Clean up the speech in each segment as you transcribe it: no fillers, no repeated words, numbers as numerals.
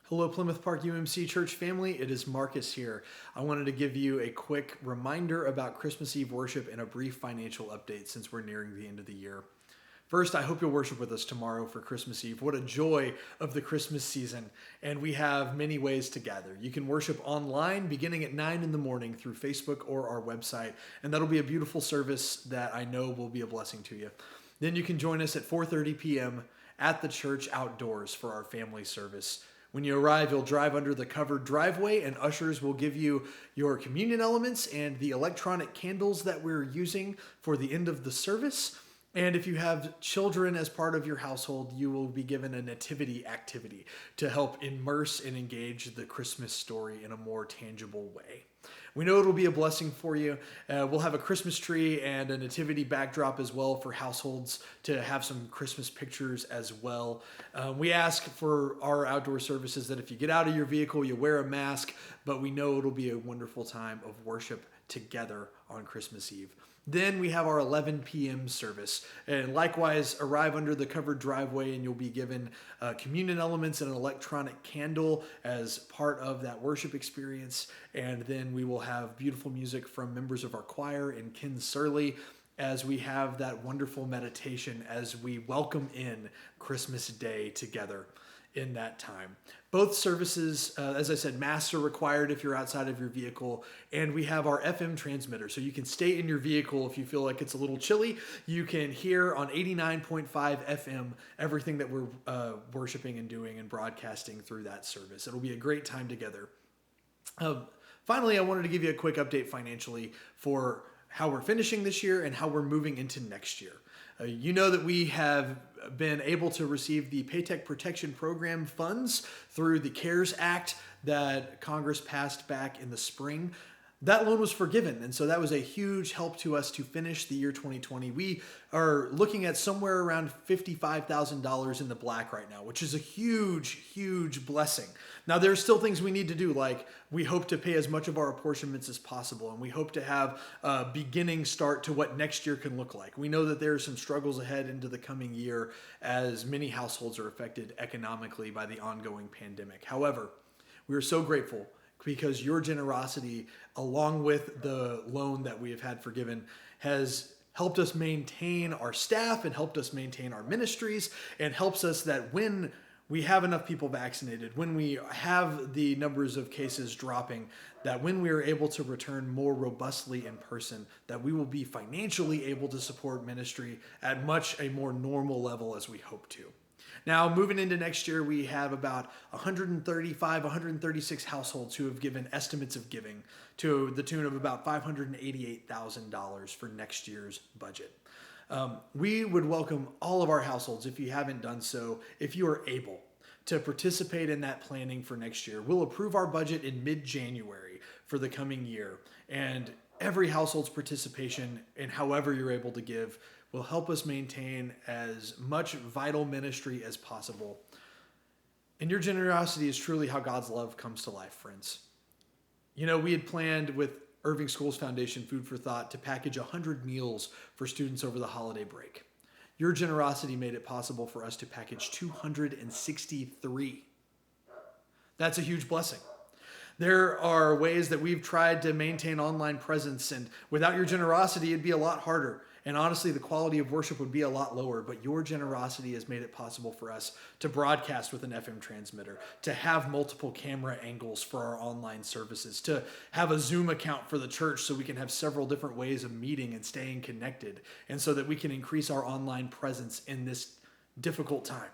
Hello, Plymouth Park UMC church family. It is Marcus here. I wanted to give you a quick reminder about Christmas Eve worship and a brief financial update since we're nearing the end of the year. First, I hope you'll worship with us tomorrow for Christmas Eve. What a joy of the Christmas season. And we have many ways to gather. You can worship online beginning at 9 in the morning through Facebook or our website. And that'll be a beautiful service that I know will be a blessing to you. Then you can join us at 4:30 p.m. at the church outdoors for our family service. When you arrive, you'll drive under the covered driveway, and ushers will give you your communion elements and the electronic candles that we're using for the end of the service. And if you have children as part of your household, you will be given a nativity activity to help immerse and engage the Christmas story in a more tangible way. We know it'll be a blessing for you. We'll have a Christmas tree and a nativity backdrop as well for households to have some Christmas pictures as well. We ask for our outdoor services that if you get out of your vehicle, you wear a mask, but we know it'll be a wonderful time of worship together on Christmas Eve. Then we have our 11 p.m. service. And likewise, arrive under the covered driveway and you'll be given communion elements and an electronic candle as part of that worship experience. And then we will have beautiful music from members of our choir and Ken Surley as we have that wonderful meditation as we welcome in Christmas Day together in that time. Both services, as I said, masks are required if you're outside of your vehicle, and we have our FM transmitter, so you can stay in your vehicle if you feel like it's a little chilly. You can hear on 89.5 FM everything that we're worshiping and doing and broadcasting through that service. It'll be a great time together. Finally, I wanted to give you a quick update financially for how we're finishing this year and how we're moving into next year. You know that we have been able to receive the Paycheck Protection Program funds through the CARES Act that Congress passed back in the spring. That loan was forgiven, and so that was a huge help to us to finish the year 2020. We are looking at somewhere around $55,000 in the black right now, which is a huge, huge blessing. Now, there are still things we need to do, like we hope to pay as much of our apportionments as possible, and we hope to have a beginning start to what next year can look like. We know that there are some struggles ahead into the coming year as many households are affected economically by the ongoing pandemic. However, we are so grateful because your generosity, along with the loan that we have had forgiven, has helped us maintain our staff and helped us maintain our ministries and helps us that when we have enough people vaccinated, when we have the numbers of cases dropping, that when we are able to return more robustly in person, that we will be financially able to support ministry at much a more normal level as we hope to. Now, moving into next year, we have about 136 households who have given estimates of giving to the tune of about $588,000 for next year's budget. We would welcome all of our households, if you haven't done so, if you are able to participate in that planning for next year. We'll approve our budget in mid-January for the coming year, and every household's participation in however you're able to give will help us maintain as much vital ministry as possible. And your generosity is truly how God's love comes to life, friends. You know, we had planned with Irving Schools Foundation Food for Thought to package 100 meals for students over the holiday break. Your generosity made it possible for us to package 263. That's a huge blessing. There are ways that we've tried to maintain online presence, and without your generosity, it'd be a lot harder. And honestly, the quality of worship would be a lot lower, but your generosity has made it possible for us to broadcast with an FM transmitter, to have multiple camera angles for our online services, to have a Zoom account for the church so we can have several different ways of meeting and staying connected, and so that we can increase our online presence in this difficult time.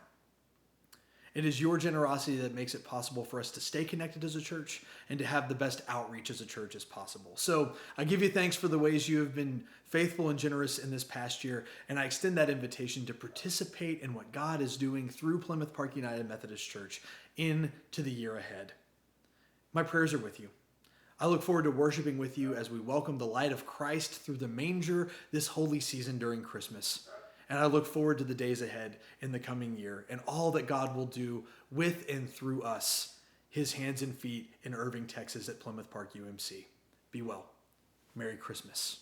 It is your generosity that makes it possible for us to stay connected as a church and to have the best outreach as a church as possible. So I give you thanks for the ways you have been faithful and generous in this past year, and I extend that invitation to participate in what God is doing through Plymouth Park United Methodist Church into the year ahead. My prayers are with you. I look forward to worshiping with you as we welcome the light of Christ through the manger this holy season during Christmas. And I look forward to the days ahead in the coming year and all that God will do with and through us, his hands and feet in Irving, Texas at Plymouth Park UMC. Be well. Merry Christmas.